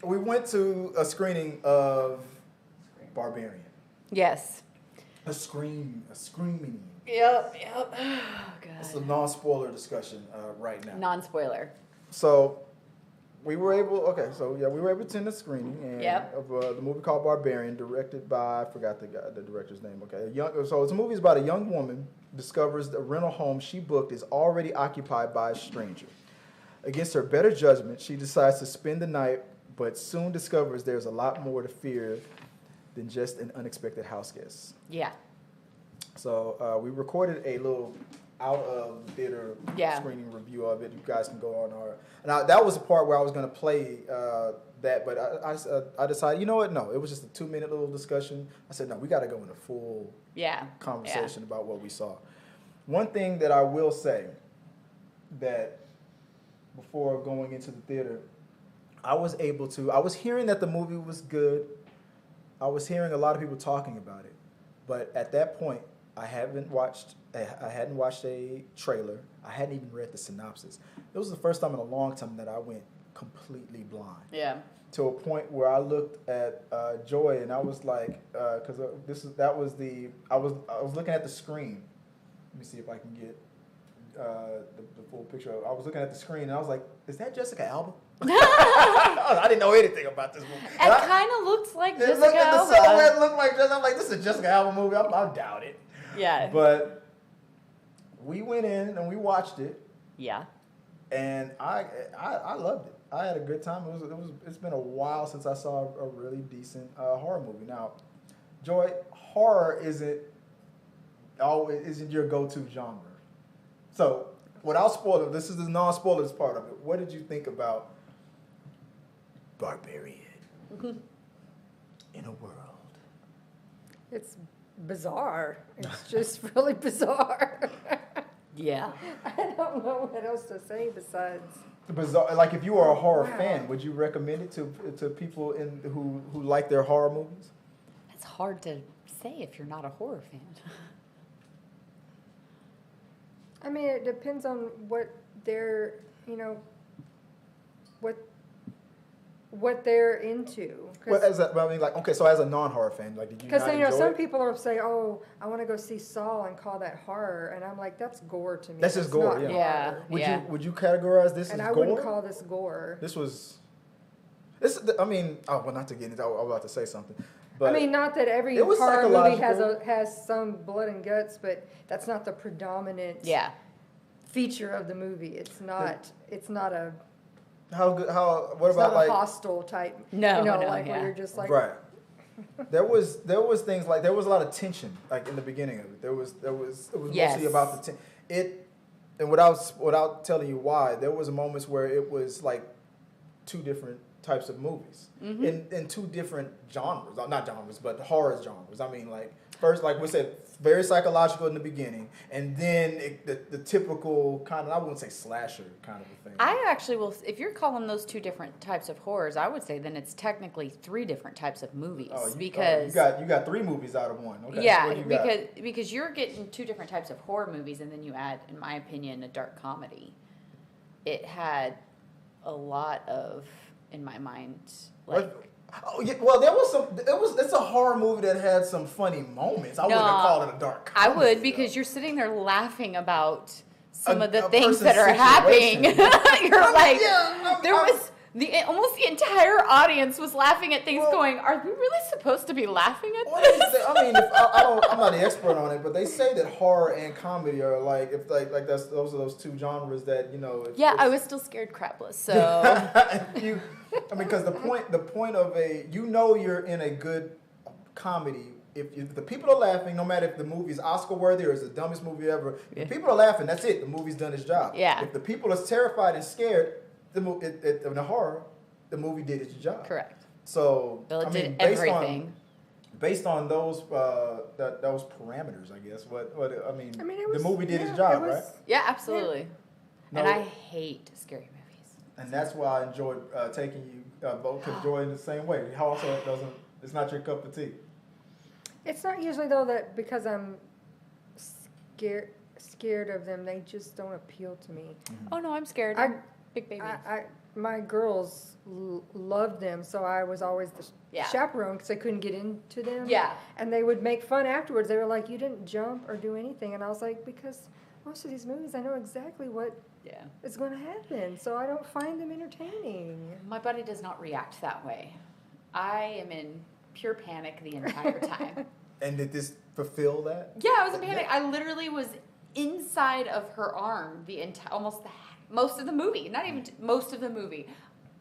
we went to a screening of Barbarian. Yes. A screaming. Yep. Oh, It's God. a non-spoiler discussion right now. Non-spoiler. So we were able to attend the screening Yep. of the movie called Barbarian, directed by, I forgot the director's name. Okay, so it's a movie about a young woman discovers the rental home she booked is already occupied by a stranger. Against her better judgment, she decides to spend the night, but soon discovers there's a lot more to fear than just an unexpected house guest. Yeah. So we recorded a little out of theater Yeah. screening review of it. You guys can go on our. And that was the part where I was going to play that, but I decided, you know what? No, it was just a 2-minute little discussion. I said, no, we got to go in a full conversation about what we saw. One thing that I will say that before going into the theater, I was hearing that the movie was good. I was hearing a lot of people talking about it. But at that point, I hadn't watched a trailer. I hadn't even read the synopsis. It was the first time in a long time that I went completely blind. Yeah. To a point where I looked at Joy and I was like, because I was looking at the screen. Let me see if I can get the full picture. I was looking at the screen and I was like, is that Jessica Alba? I didn't know anything about this movie. It kind of looks like Jessica The Alba. silhouette looked like Jessica. I'm like, this is a Jessica Alba movie. I doubt it. Yeah. But we went in and we watched it, Yeah. and I loved it. I had a good time. It's been a while since I saw a really decent horror movie. Now, Joy, horror isn't your go-to genre. So, without spoiler, this is the non-spoilers part of it. What did you think about Barbarian in a world? It's bizarre. It's just really bizarre. Yeah. I don't know what else to say besides. Bizarre. Like, if you are a horror Wow. fan, would you recommend it to people who like their horror movies? It's hard to say if you're not a horror fan. I mean, it depends on what they're, what they're into. Well, as a non-horror fan, like, did you Because not enjoy some it? people will say, "Oh, I want to go see Saw and call that horror," and I'm like, "That's gore to me." That's just That's gore, not yeah. horror." Yeah. Would you categorize this And as I gore? wouldn't call this gore. I mean, not to get into. I was about to say something, but I mean, not that every it was horror movie psychological. has some blood and guts, but that's not the predominant Yeah. feature of the movie. It's not. It's not a. how good? What It's about not a like hostile type. No, no, like yeah. where you're just like. right? There was things like there was a lot of tension like in the beginning of it. It was Yes. mostly about the and without telling you why, there was moments where it was like two different types of movies in two different genres, not genres, but horror genres. I mean, like first, like we said, very psychological in the beginning, and then the typical kind of, I wouldn't say slasher kind of a thing. I actually will, if you're calling those two different types of horrors, I would say then it's technically three different types of movies. Because you got 3 movies out of one. Okay. yeah, What do you got? because you're getting two different types of horror movies, and then you add, in my opinion, a dark comedy. It had a lot of, in my mind, like. Oh yeah, well, there was some. It's a horror movie that had some funny moments. I wouldn't have called it a dark I comedy. would, because you're sitting there laughing about some of the a things person's that are happening. situation. You're like, yeah, was almost the entire audience was laughing at things, going, "Are we really supposed to be laughing at Well, this?" I mean, I'm not the expert on it, but they say that horror and comedy are like those are those two genres that Yeah, I was still scared crapless. So because the point of you're in a good comedy. If the people are laughing, no matter if the movie's Oscar worthy or it's the dumbest movie ever, if the people are laughing, that's it. The movie's done its job. Yeah. If the people are terrified and scared, in the horror, the movie did its job. correct. So Well, it I did mean, everything. based on those those parameters, I guess. The movie did its it job, was- right? Yeah, absolutely. No. And I hate scary movies. And that's why I enjoyed taking you both to Joy in the same way. How also it's not your cup of tea. It's not usually though that because I'm scared of them, they just don't appeal to me. Oh no, I'm scared. I- Big baby. my girls loved them, so I was always the chaperone because I couldn't get into them. Yeah. And they would make fun afterwards. They were like, "You didn't jump or do anything," and I was like, "Because most of these movies, I know exactly what is going to happen, so I don't find them entertaining." My buddy does not react that way. I am in pure panic the entire time. And did this fulfill that? Yeah, I was in panic. I literally was inside of her arm most of the movie. Not even most of the movie.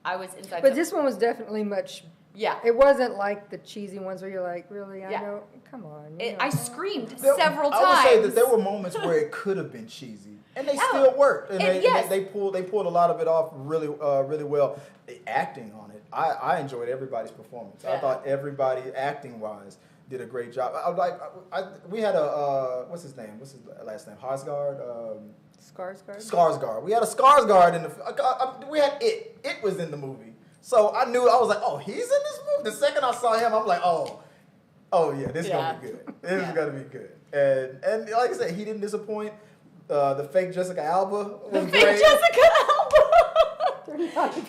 I was inside. But this one was definitely much. Yeah. It wasn't like the cheesy ones where you're like, really? I know. Come on. I screamed several times. I would say that there were moments where it could have been cheesy, and they still worked. And they pulled a lot of it off really well. The acting on it, I enjoyed everybody's performance. I thought everybody acting wise did a great job. We had what's his name? What's his last name? Skarsgård. Skarsgård. We had a Skarsgård in the. We had it. It was in the movie. So I was like, oh, he's in this movie. The second I saw him, I'm like, oh yeah, this is gonna be good. This is gonna be good. And like I said, he didn't disappoint. The fake Jessica Alba was great.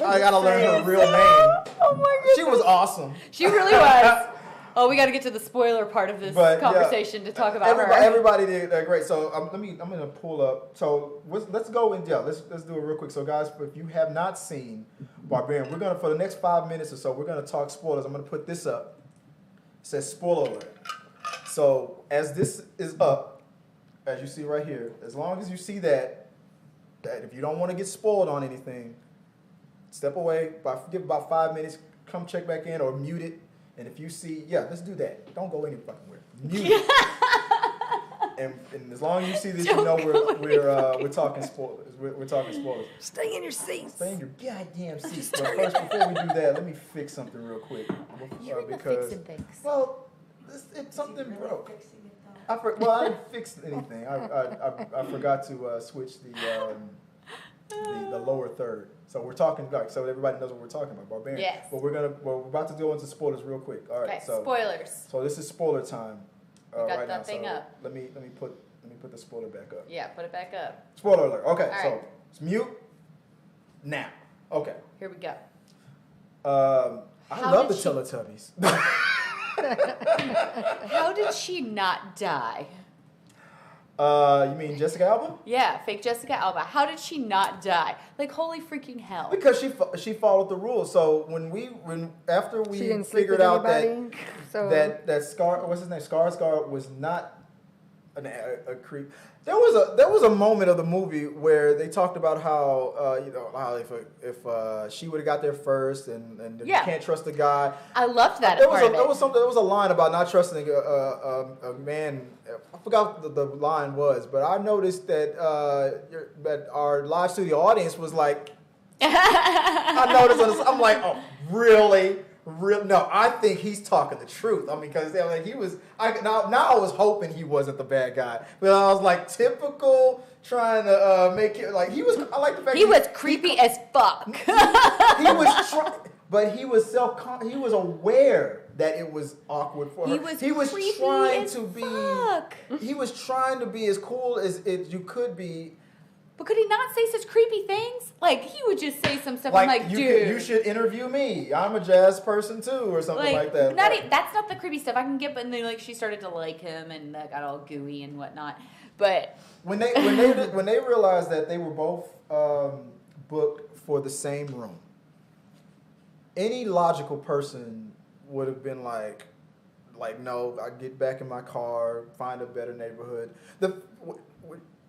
I gotta learn her real name. Oh my goodness. She was awesome. She really was. Oh, we got to get to the spoiler part of this conversation to talk about her. Everybody did great. So I'm gonna pull up. So let's go and let's do it real quick. So guys, if you have not seen Barbarian, we're gonna for the next 5 minutes or so, we're gonna talk spoilers. I'm gonna put this up. It says spoiler alert. So as this is up, as you see right here, as long as you see that if you don't want to get spoiled on anything, step away. Give about 5 minutes. Come check back in or mute it. And if you see, let's do that. Don't go any fucking where. Mute it. and as long as you see this, you know we're talking spoilers. We're talking spoilers. Stay in your seats. Stay in your goddamn seats. But first, before we do that, let me fix something real quick. You're fixing things. Well, it's something broke. I didn't fix anything. I forgot to switch the lower third. So we're talking so everybody knows what we're talking about, Barbarian. Yes. But we're about to go into spoilers real quick. All right. Okay. So spoilers. So this is spoiler time. Got that thing up. Let me put the spoiler back up. Yeah, put it back up. Spoiler alert. Okay. All so right. it's mute now. Okay. Here we go. I love the Teletubbies. How did she not die? You mean Jessica Alba? Yeah, fake Jessica Alba. How did she not die? Like, holy freaking hell. Because she followed the rules. So after we figured out that what's his name, Skarsgård was not a creep. There was a moment of the movie where they talked about how how if she would have got there first and you can't trust the guy. I loved that. There was a line about not trusting a man. I forgot what the line was, but I noticed that our live studio audience was like. I noticed. I'm like, oh, really? No, I think he's talking the truth. I mean, because he was. Now I was hoping he wasn't the bad guy, but I was like, typical trying to make it like he was. I like the fact he was creepy as fuck. He was, but he was He was aware that it was awkward for her. He was trying to be. He was trying to be as cool as you could be. But could he not say such creepy things? Like, he would just say some stuff like dude. You should interview me. I'm a jazz person, too, or something like that. That's not the creepy stuff. I can get, but then, she started to like him, and that got all gooey and whatnot. But... When they realized that they were both booked for the same room, any logical person would have been like, no, I get back in my car, find a better neighborhood.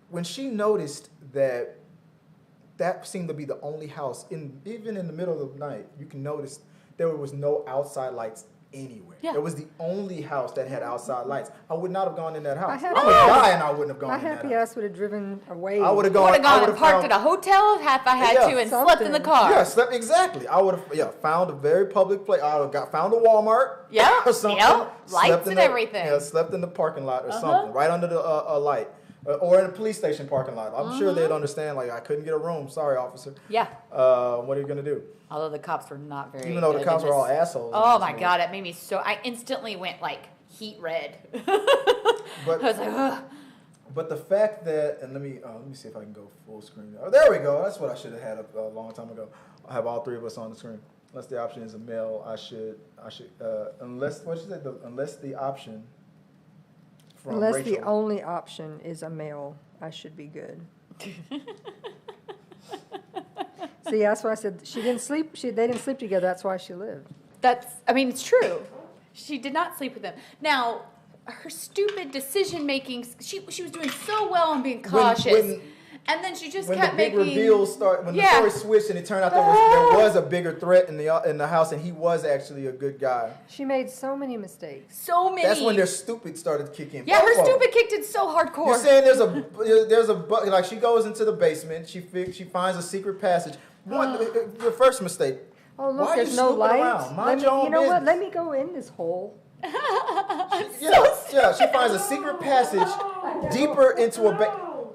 When she noticed that seemed to be the only house, even in the middle of the night, you can notice there was no outside lights anywhere. Yeah. It was the only house that had outside lights. I would not have gone in that house. I'm a guy and I wouldn't have gone in that house. My happy ass would have driven away. I would have gone and parked at a hotel if I had to and slept in the car. Yeah, exactly. I would have found a very public place. I would have found a Walmart or something. Lights and everything. Yeah, slept in the parking lot or something, right under the light. Or in a police station parking lot. I'm sure they'd understand, I couldn't get a room. Sorry, officer. Yeah. What are you going to do? Although the cops were not very Even though the cops were all assholes. Oh, my God. It made me so... I instantly went, heat red. But, I was like, ugh. But the fact that, and let me see if I can go full screen. Oh, there we go. That's what I should have had a long time ago. I have all three of us on the screen. Unless the option is a male, unless the option. Unless Rachel, the only option is a male, I should be good. See, that's why I said she didn't sleep. They didn't sleep together. That's why she lived. It's true. She did not sleep with him. Now, her stupid decision making. She was doing so well on being cautious, and then she just kept making. When the big reveals start, when the story switched and it turned out there was a bigger threat in the house, and he was actually a good guy. She made so many mistakes. So many. That's when their stupid started kicking. Yeah, her stupid kicked in so hardcore. You're saying there's a like she goes into the basement, she finds a secret passage. Your first mistake. Oh look, there's no light. You know what? Let me go in this hole. She finds a secret passage deeper into a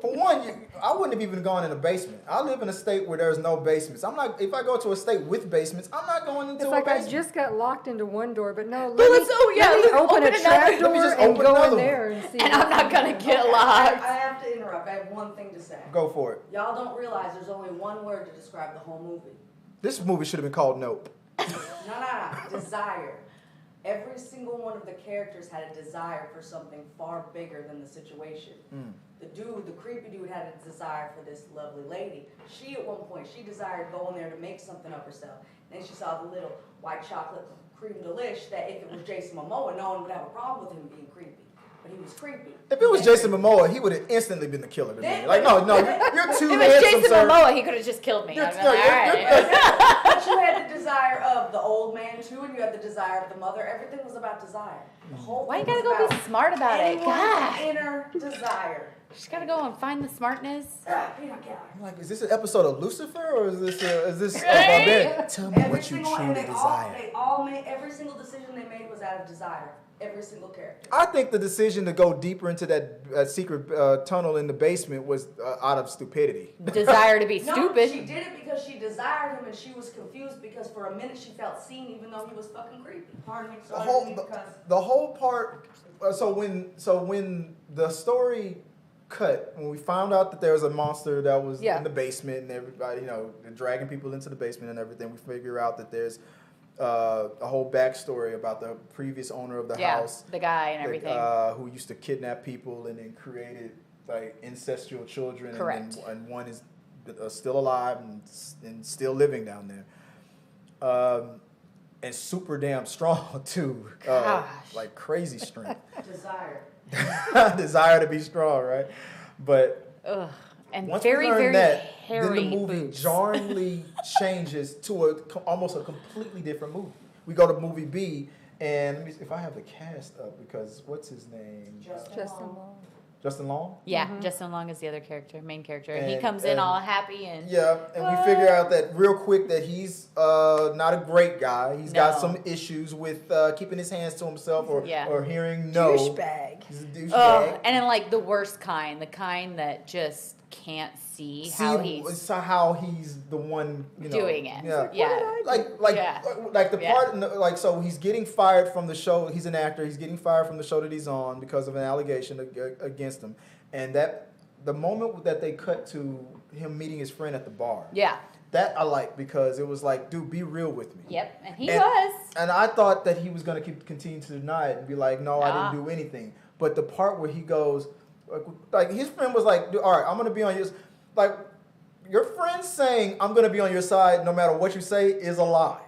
For one, I wouldn't have even gone in a basement. I live in a state where there's no basements. If I go to a state with basements, I'm not going into a basement. It's like I just got locked into one door, but no, let me open a trap door and go in there and see. And I'm not going to get locked. I have to interrupt. I have one thing to say. Go for it. Y'all don't realize there's only one word to describe the whole movie. This movie should have been called Nope. No. Desire. Every single one of the characters had a desire for something far bigger than the situation. The creepy dude had a desire for this lovely lady. She, at one point, she desired going there to make something of herself. Then she saw the little white chocolate cream delish that if it was Jason Momoa, no one would have a problem with him being creepy. But he was creepy. If it was Jason Momoa, he would have instantly been the killer to me. Like, no, you're too handsome, If it was Jason Momoa, he could have just killed me. But you had the desire of the old man, too, and you had the desire of the mother. Everything was about desire. Why you gotta go be smart about it? God. Inner desire. Just gotta go and find the smartness. I'm like, is this an episode of Lucifer, or is this Barbarian? Tell me what you truly desire. They all made, every single decision they made was out of desire. Every single character. I think the decision to go deeper into that secret tunnel in the basement was out of stupidity. Desire to be stupid. No, she did it because she desired him, and she was confused because for a minute she felt seen, even though he was fucking creepy. Pardon me. The whole part. So when the story cut, when we found out that there was a monster that was in the basement, and everybody, dragging people into the basement and everything, we figure out that there's a whole backstory about the previous owner of the house, the guy and everything, who used to kidnap people and then created like incestual children. Correct. And one is still alive and still living down there, and super damn strong too. Like crazy strength. Desire to be strong, right? But and once very, we learn very that, hairy then the movie boobs. jarringly changes to almost a completely different movie. We go to movie B, and let me see if I have the cast up, because what's his name? Justin Long. Justin Long? Yeah, Justin Long is the other character, main character. And he comes in all happy and... Yeah, and we figure out that real quick that he's not a great guy. He's got some issues with keeping his hands to himself or hearing no. Douchebag. He's a douchebag. And in like the worst kind, the kind that just can't see how he's the one doing it. Yeah. Like the part so he's getting fired from the show. He's an actor. He's getting fired from the show that he's on because of an allegation against him. And that the moment that they cut to him meeting his friend at the bar. Yeah. That I like, because it was like, dude, be real with me. Yep, and he was. And I thought that he was going to continue to deny it and be like, no, I didn't do anything. But the part where he goes, like his friend was like, all right, I'm going to be on your, like your friend saying I'm going to be on your side no matter what you say is a lie.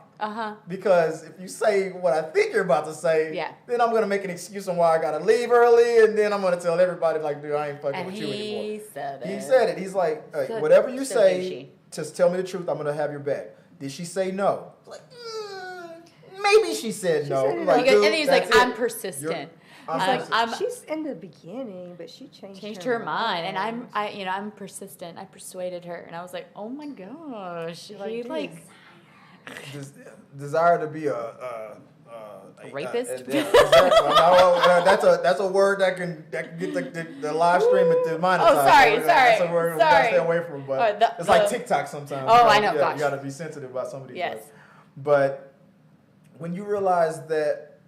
Because if you say what I think you're about to say, then I'm going to make an excuse on why I got to leave early, and then I'm going to tell everybody, like, dude, I ain't fucking with you anymore. He said it. He said it. He's like, whatever you say, just tell me the truth. I'm going to have your back. Did she say no? Like, maybe she said no. Like, and he's like, I'm persistent. She's in the beginning, but she changed her mind, and I'm persistent. I persuaded her, and I was like, oh my gosh, desire to be a rapist. That's a word that can get the live stream demonetized. Oh, sorry. That's a word we gotta stay away from. But it's like TikTok sometimes. Oh, I know. You gotta be sensitive about some of these words. But when you realize that,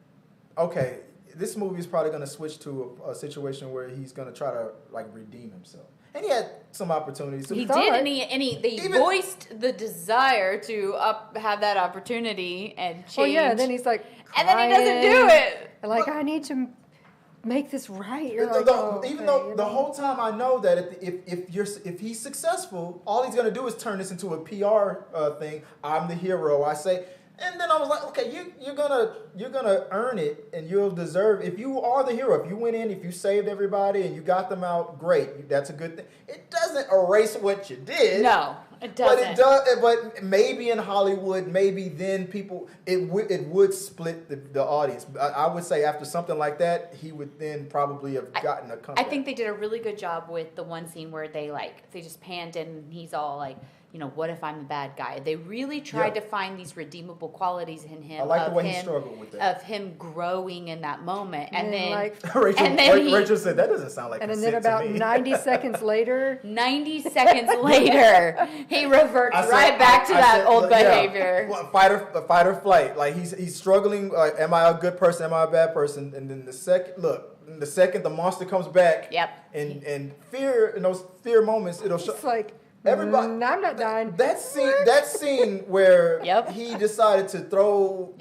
okay, this movie is probably going to switch to a situation where he's going to try to like redeem himself. And he had some opportunities. He did, and they voiced the desire to have that opportunity and change. Well, yeah, and then he's like, and then he doesn't do it. Like, I need to make this right. Even though the whole time I know that if he's successful, all he's gonna do is turn this into a PR thing. I'm the hero. I say. And then I was like, okay, you're gonna earn it, and you'll deserve. If you are the hero, if you went in, if you saved everybody and you got them out, great. That's a good thing. It doesn't erase what you did. No, it doesn't. But it does. But maybe in Hollywood, maybe then people it would split the audience. I would say after something like that, he would then probably have gotten a comeback. I think they did a really good job with the one scene where they just panned in and he's all like, what if I'm the bad guy? They really tried to find these redeemable qualities in him. I like the way he struggled with that. Of him growing in that moment. And then Rachel said, that doesn't sound like and then about 90 seconds later. 90 seconds later, he reverts back to that old behavior. Well, fight or flight. Like he's struggling. Am I a good person? Am I a bad person? And then the second the monster comes back. Yep. And fear, in those fear moments, it'll show. It's like, everybody, I'm not dying. That scene where he decided to throw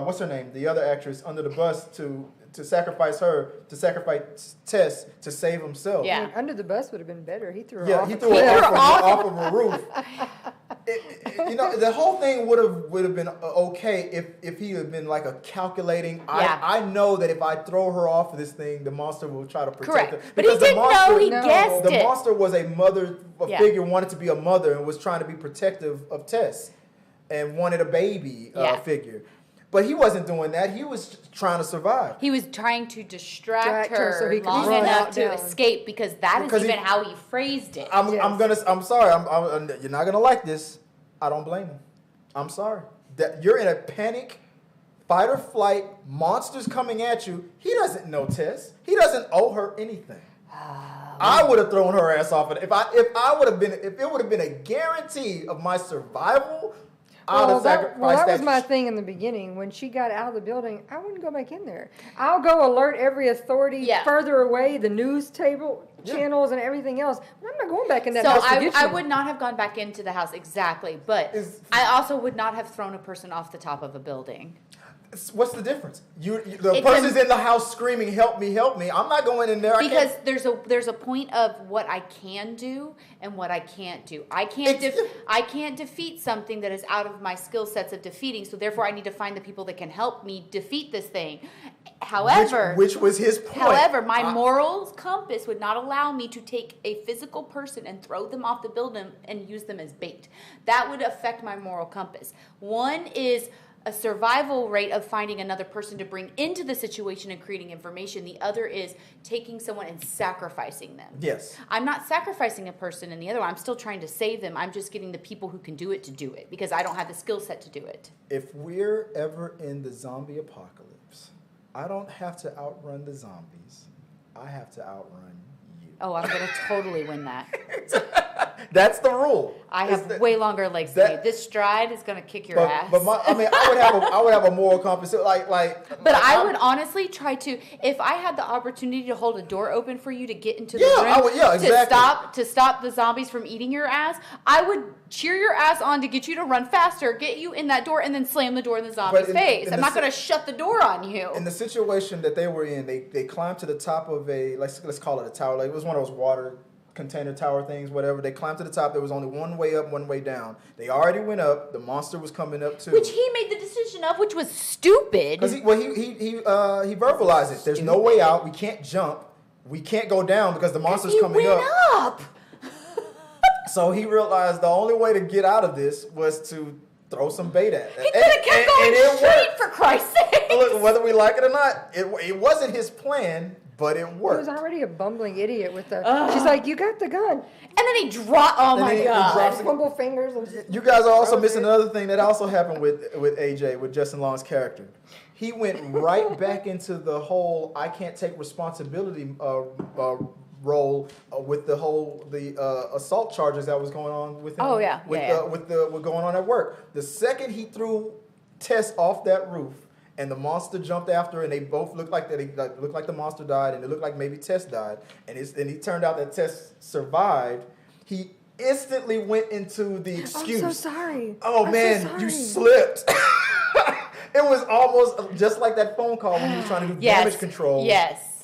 what's her name, the other actress, under the bus to sacrifice her, to sacrifice Tess to save himself. Yeah, I mean, under the bus would have been better. He threw her off. He threw her off of a roof. The whole thing would have been okay if he had been like a calculating. I know that if I throw her off of this thing, the monster will try to protect her. But he didn't know. He guessed it. The monster was a mother figure, wanted to be a mother, and was trying to be protective of Tess, and wanted a baby figure. But he wasn't doing that. He was trying to survive. He was trying to distract her so he could long enough to escape, because even how he phrased it. I'm sorry. You're not gonna like this. I don't blame him. I'm sorry. That you're in a panic, fight or flight, monsters coming at you. He doesn't know Tess. He doesn't owe her anything. I would have thrown her ass off. If it would have been a guarantee of my survival. That was my thing in the beginning. When she got out of the building, I wouldn't go back in there. I'll go alert every authority further away, the news channels and everything else. But I'm not going back in that house. I would not have gone back into the house, exactly. But I also would not have thrown a person off the top of a building. What's the difference? The person's in the house screaming, "Help me, help me!" I'm not going in there. Because there's a point of what I can do and what I can't do. I can't defeat something that is out of my skill sets of defeating. So therefore, I need to find the people that can help me defeat this thing. However, which was his point. However, my moral compass would not allow me to take a physical person and throw them off the building and use them as bait. That would affect my moral compass. One is a survival rate of finding another person to bring into the situation and creating information. The other is taking someone and sacrificing them. Yes. I'm not sacrificing a person in the other one. I'm still trying to save them. I'm just getting the people who can do it to do it, because I don't have the skill set to do it. If we're ever in the zombie apocalypse, I don't have to outrun the zombies. I have to outrun you. Oh, I'm going to totally win that. That's the rule. I have way longer legs than you. This stride is going to kick your ass. But I would have a moral compass. But I would honestly try to, if I had the opportunity to hold a door open for you to get into the room, exactly. to stop the zombies from eating your ass, I would cheer your ass on to get you to run faster, get you in that door, and then slam the door in the zombie's face. I'm not going to shut the door on you. In the situation that they were in, they climbed to the top of let's call it a tower. Like, it was one of those water container tower things, whatever. They climbed to the top. There was only one way up, one way down. They already went up. The monster was coming up too, which he made the decision of, which was stupid. Because he verbalized it. There's no way out. We can't jump. We can't go down because the monster's coming up. So he realized the only way to get out of this was to throw some bait at it. He could have kept going straight, for Christ's sake. Look, whether we like it or not, it wasn't his plan. But it worked. He was already a bumbling idiot with the. She's like, "You got the gun," and then he dropped. Oh my god! Fumble fingers. You guys are also missing another thing that also happened with AJ, with Justin Long's character. He went right back into the whole "I can't take responsibility" role with the assault charges that was going on with him. Oh yeah. With going on at work. The second he threw Tess off that roof and the monster jumped after her, and they both looked like the monster died, and it looked like maybe Tess died, and he turned out that Tess survived. He instantly went into the excuse. I'm so sorry. Oh, man, you slipped. It was almost just like that phone call when he was trying to do damage control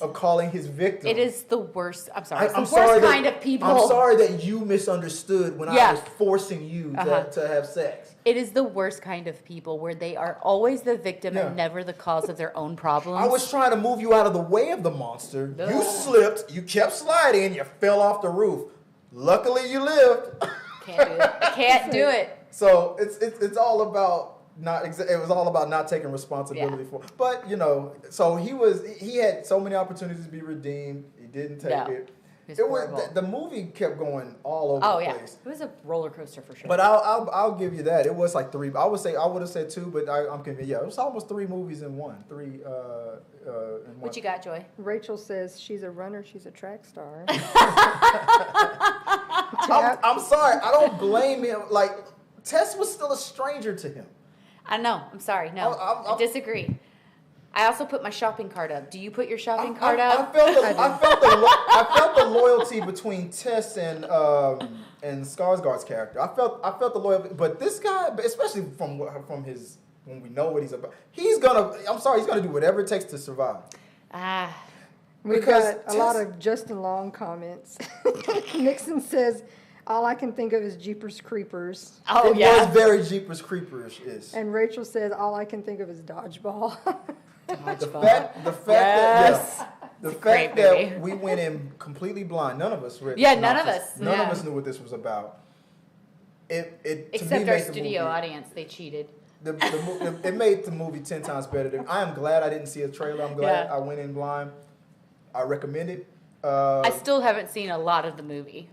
of calling his victim. It is the worst. I'm sorry. It's the worst kind of people. I'm sorry that you misunderstood when I was forcing you to have sex. It is the worst kind of people where they are always the victim and never the cause of their own problems. I was trying to move you out of the way of the monster. You slipped. You kept sliding. You fell off the roof. Luckily, you lived. Can't do it. I can't do it. So it's all about it was all about not taking responsibility for. But so he had so many opportunities to be redeemed. He didn't take it. It was the movie kept going all over the place. It was a roller coaster for sure. But I'll give you that. It was like 3. I would have said 2, but I'm convinced. Yeah, it was almost 3 movies in one. 3 in one. What you got, Joy? Rachel says she's a runner. She's a track star. I'm sorry. I don't blame him. Like Tess was still a stranger to him. I know. I'm sorry. No, I disagree. I also put my shopping cart up. Do you put your shopping cart up? I felt the loyalty between Tess and Skarsgård's character. I felt the loyalty, but this guy, especially from his when we know what he's about, he's gonna do whatever it takes to survive. We've got a lot of Justin Long comments. Nixon says, all I can think of is Jeepers Creepers. Oh, it was very Jeepers Creepers-ish. And Rachel says, all I can think of is Dodgeball. The fact that we went in completely blind, none of us read. Yeah, none of us knew what this was about. Except our studio audience, they cheated. It made the movie 10 times better. I am glad I didn't see a trailer. I'm glad I went in blind. I recommend it. I still haven't seen a lot of the movie.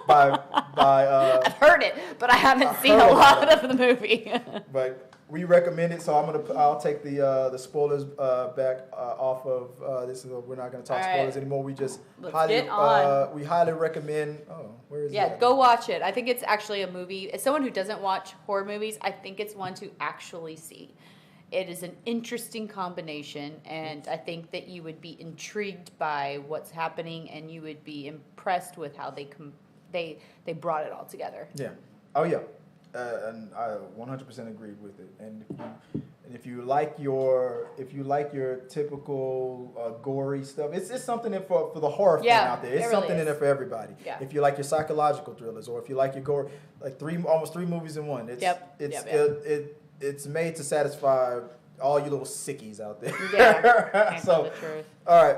I've heard it, but I haven't seen a lot of the movie. But we recommend it, so I'll take the spoilers back off of this. We're not going to talk spoilers anymore. We just highly recommend. Oh, where is it? Yeah, go watch it. I think it's actually a movie. As someone who doesn't watch horror movies, I think it's one to actually see. It is an interesting combination, and I think that you would be intrigued by what's happening, and you would be impressed with how they brought it all together. Yeah. Oh yeah. And I 100% agreed with it. And if you like your typical gory stuff, it's something for the horror fan out there. It's something in there for everybody. Yeah. If you like your psychological thrillers, or if you like your gore, like almost three movies in one. It's made to satisfy all you little sickies out there. Yeah. So, all right.